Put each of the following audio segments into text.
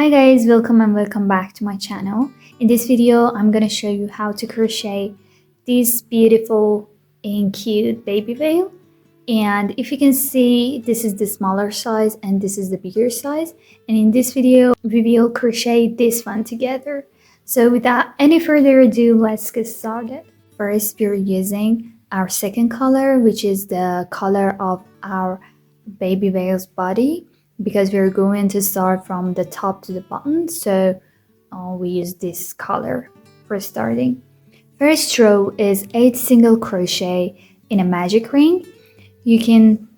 Hi guys, welcome and welcome back to my channel. In this video, I'm gonna show you how to crochet this beautiful and cute baby veil. And if you can see, this is the smaller size and this is the bigger size. And in this video, we will crochet this one together. So without any further ado, let's get started. First, we're using our second color, which is the color of our baby veil's body, because we're going to start from the top to the bottom. So we use this color for starting. First row is 8 single crochet in a magic ring. You can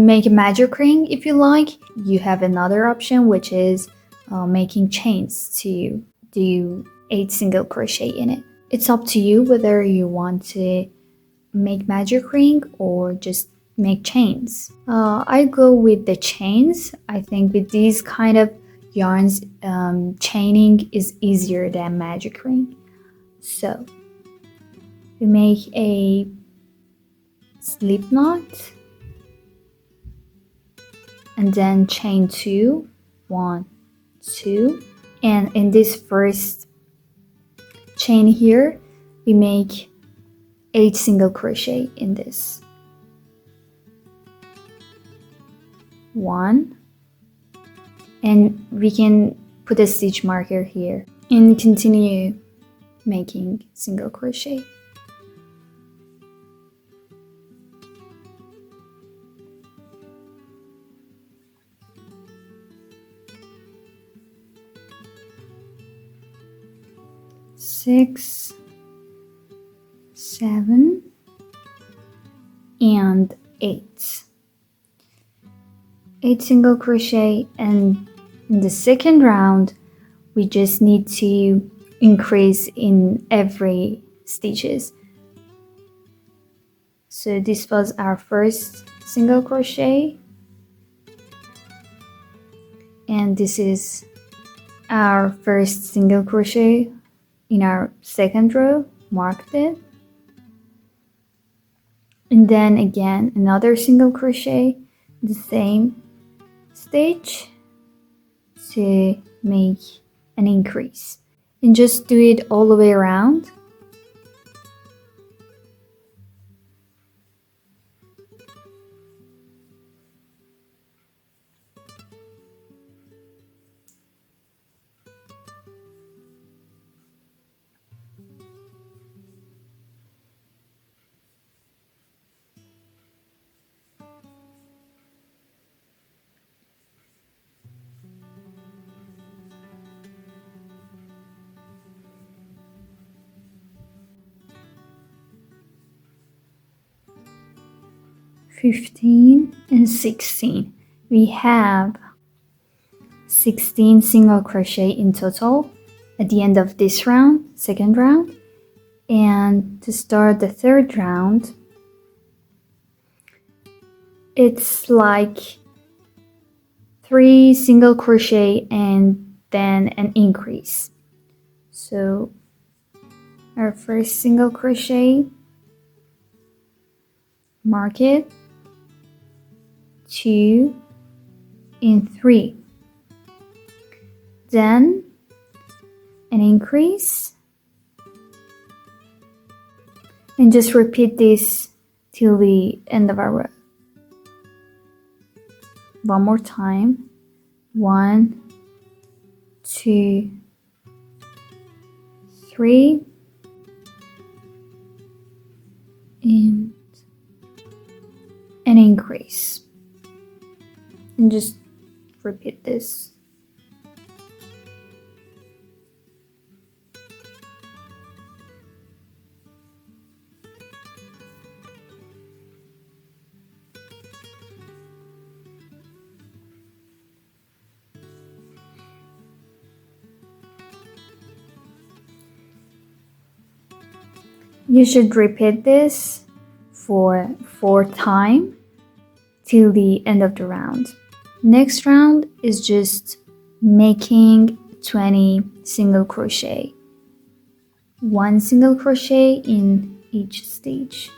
make a magic ring if you like. You have another option, which is making chains to do 8 single crochet in it. It's up to you whether you want to make magic ring or just make chains. I go with the chains. I think with these kind of yarns, chaining is easier than magic ring. So we make a slip knot and then chain 2, 1, 2, and in this first chain here we make 8 single crochet in this. 1, and we can put a stitch marker here and continue making single crochet. Six, 7, and 8. 8 single crochet, and in the second round we just need to increase in every stitches. So this was our first single crochet, and this is our first single crochet in our second row, marked it, and then again another single crochet, the same stitch to make an increase, and just do it all the way around. And 16. We have 16 single crochet in total at the end of this round, second round. And to start the third round, it's like 3 single crochet and then an increase. So our first single crochet, mark it, 2 and 3, then an increase, and just repeat this till the end of our row. One more time. 1, 2, 3, and an increase, and just repeat this. You should repeat this for 4 times till the end of the round. Next round is just making 20 single crochet. 1 single crochet in each stitch.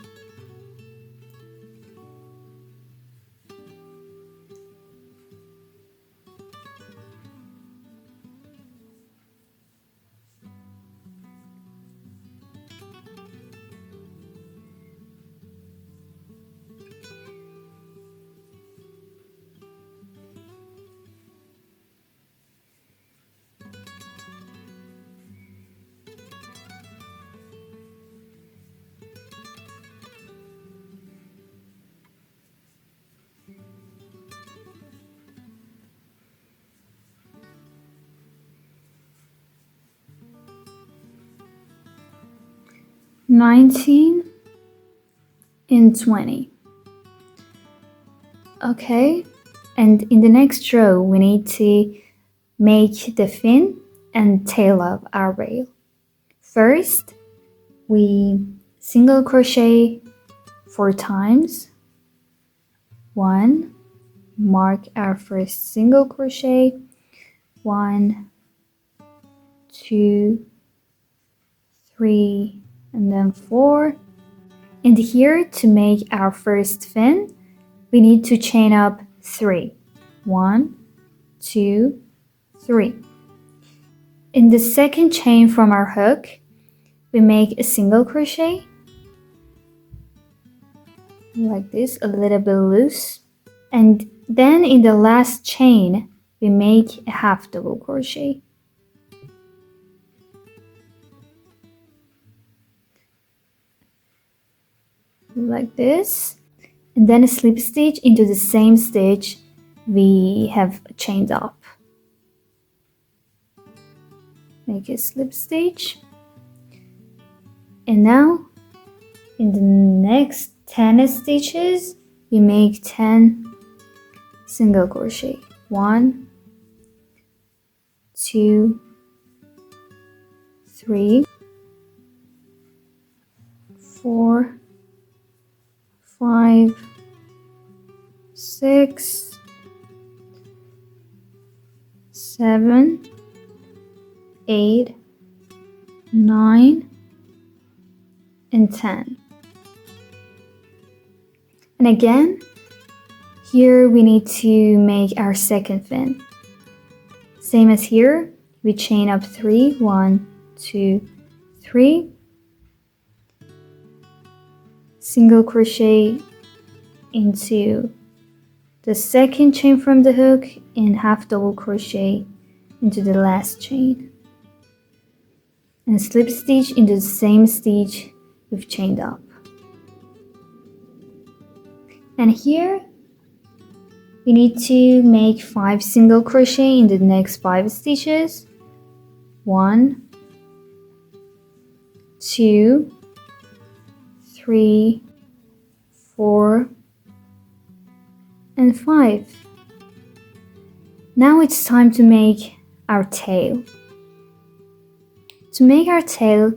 19 and 20. Okay, and in the next row we need to make the fin and tail of our rail. First, we single crochet 4 times. 1, mark our first single crochet. 1, 2, 3, and then 4. And here, to make our first fin, we need to chain up 3. 1, 2, 3. In the second chain from our hook, we make a single crochet like this, a little bit loose, and then in the last chain we make a half double crochet. Like this, and then a slip stitch into the same stitch we have chained up. Make a slip stitch, and now in the next 10 stitches we make 10 single crochet. 1, 2, 3, 4, 5, 6, 7, 8, 9, and 10. And again, here we need to make our second fin. Same as here, we chain up 3, 1, 2, 3, single crochet into the second chain from the hook and half double crochet into the last chain, and slip stitch into the same stitch we've chained up. And here we need to make 5 single crochet in the next 5 stitches. 1, 2, 3, 4, and 5. Now it's time to make our tail. To make our tail,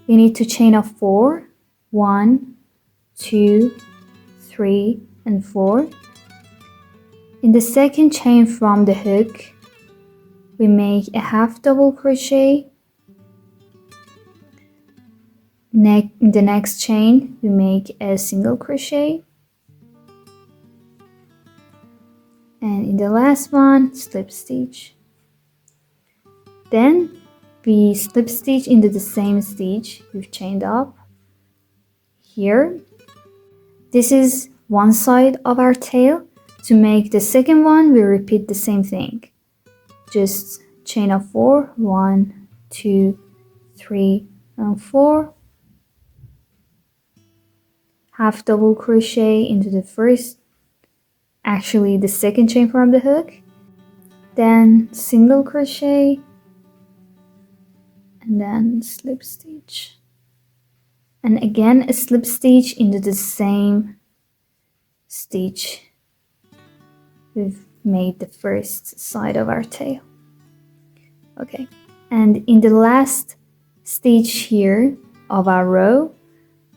we need to chain up 4, 1, 2, 3, and 4. In the second chain from the hook, we make a half double crochet. In the next chain, we make a single crochet. And in the last one, slip stitch. Then we slip stitch into the same stitch we've chained up here. This is one side of our tail. To make the second one, we repeat the same thing. Just chain up 4, 1, 2, 3, and 4. Half double crochet into the second chain from the hook. Then single crochet, and then slip stitch. And again a slip stitch into the same stitch we've made the first side of our tail. Okay, and in the last stitch here of our row,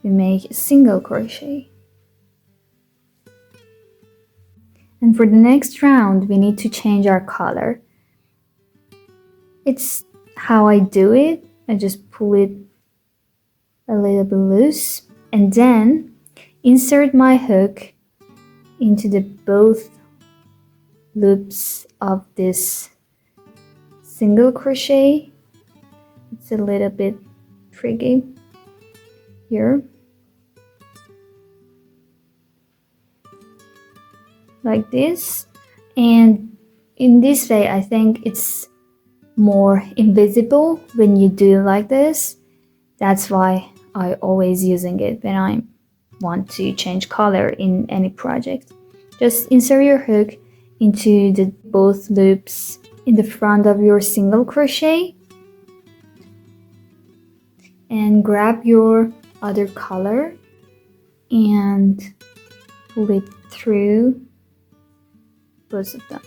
we make a single crochet. And for the next round, we need to change our color. It's how I do it. I just pull it a little bit loose and then insert my hook into the both loops of this single crochet. It's a little bit tricky here, like this, and in this way I think it's more invisible when you do like this. That's why I always using it when I want to change color in any project. Just insert your hook into the both loops in the front of your single crochet and grab your other color and pull it through both of them.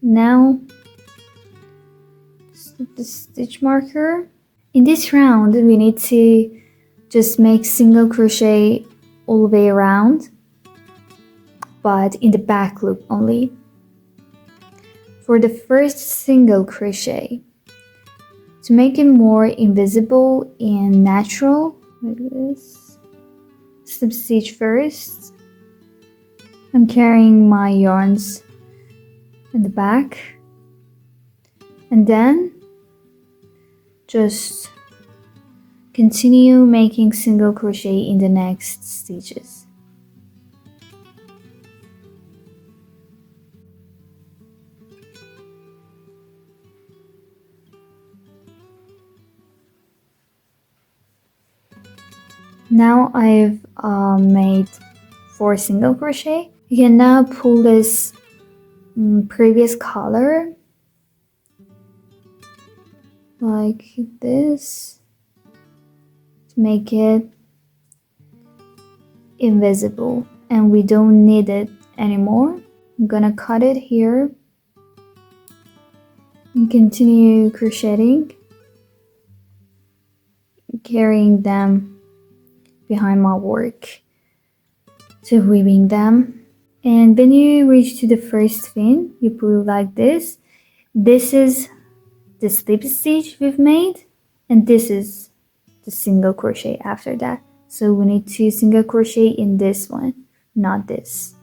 Now the stitch marker. In this round we need to just make single crochet all the way around, but in the back loop only. For the first single crochet, to make it more invisible and natural, like this, slip stitch first. I'm carrying my yarns in the back, and then just continue making single crochet in the next stitches. Now I've made 4 single crochet. You can now pull this previous color like this to make it invisible, and we don't need it anymore. I'm gonna cut it here and continue crocheting, carrying them behind my work to weaving them. And when you reach to the first fin, you pull like this. This is the slip stitch we've made, and this is the single crochet after that. So we need to single crochet in this one, not this.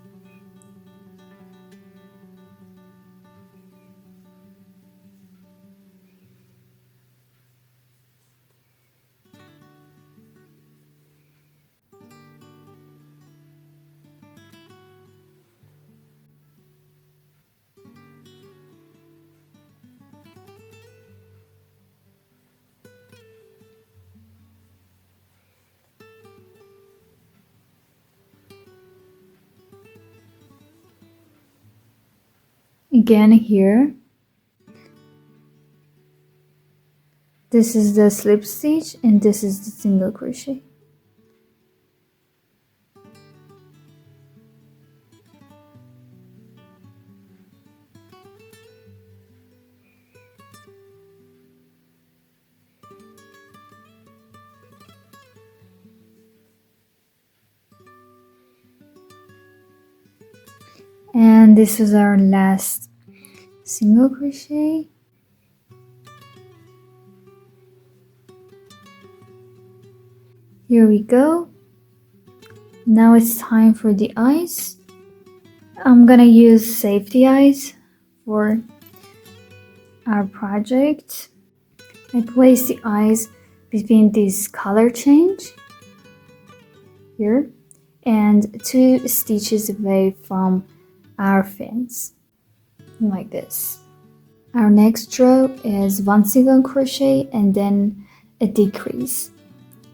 Again here, this is the slip stitch and this is the single crochet. And this is our last single crochet. Here we go. Now it's time for the eyes. I'm gonna use safety eyes for our project. I place the eyes between this color change here and 2 stitches away from our fins, like this. Our next row is 1 single crochet and then a decrease.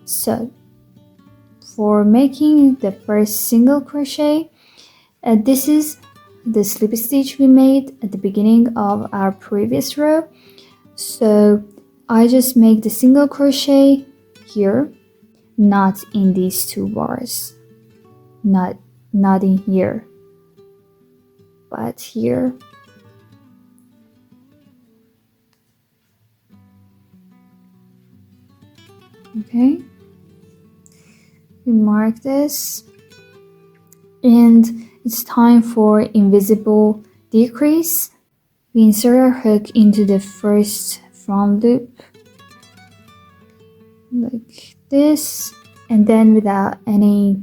So for making the first single crochet, this is the slip stitch we made at the beginning of our previous row. So I just make the single crochet here, not in these 2 bars, not in here, but here. Okay, we mark this, and it's time for invisible decrease. We insert our hook into the first front loop like this, and then without any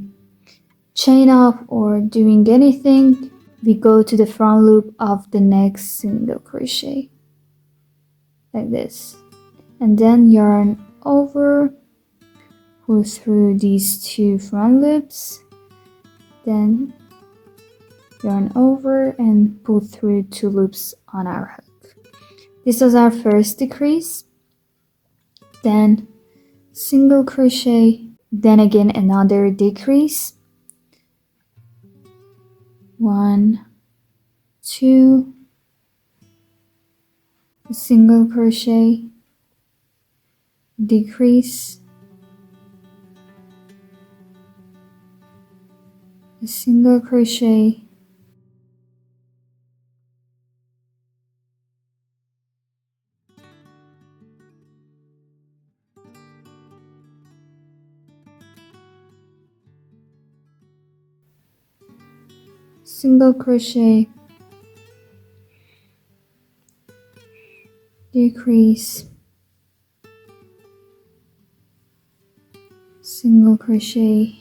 chain up or doing anything, we go to the front loop of the next single crochet like this, and then yarn over, pull through these 2 front loops, then yarn over and pull through 2 loops on our hook. This was our first decrease, then single crochet, then again another decrease, 1, 2, single crochet, decrease, a single crochet, single crochet, decrease, single crochet,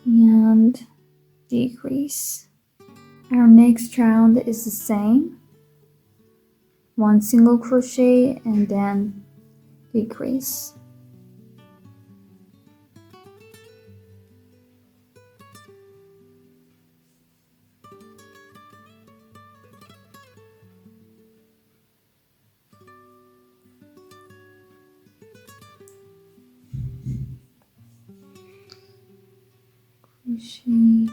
and decrease. Our next round is the same, one single crochet and then decrease. Crochet,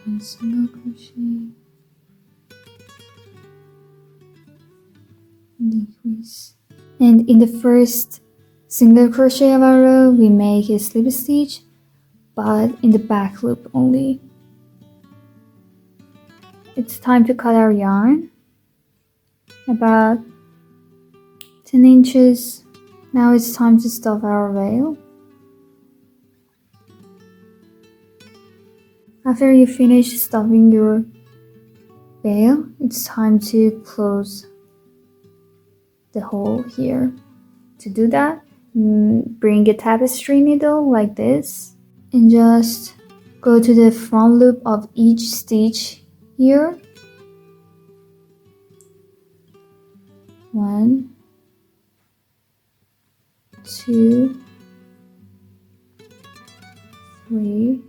one single crochet, decrease. And in the first single crochet of our row, we make a slip stitch, but in the back loop only. It's time to cut our yarn, about 10 inches. Now it's time to stuff our veil. After you finish stuffing your veil, it's time to close the hole here. To do that, bring a tapestry needle like this and just go to the front loop of each stitch here. 1, 2, 3,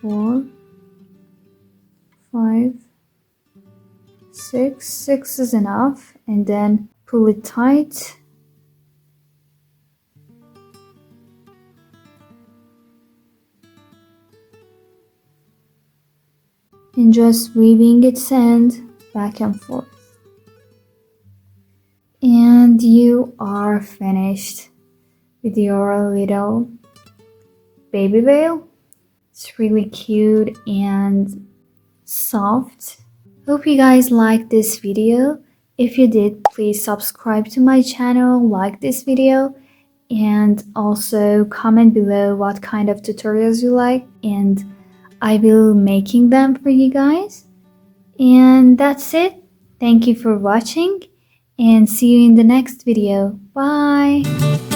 4, 5, 6. 6 is enough, and then pull it tight. And just weaving its end back and forth. And you are finished with your little baby veil. It's really cute and soft. Hope you guys liked this video. If you did, please subscribe to my channel, like this video, and also comment below what kind of tutorials you like, and I will be making them for you guys. And that's it. Thank you for watching, and see you in the next video. Bye!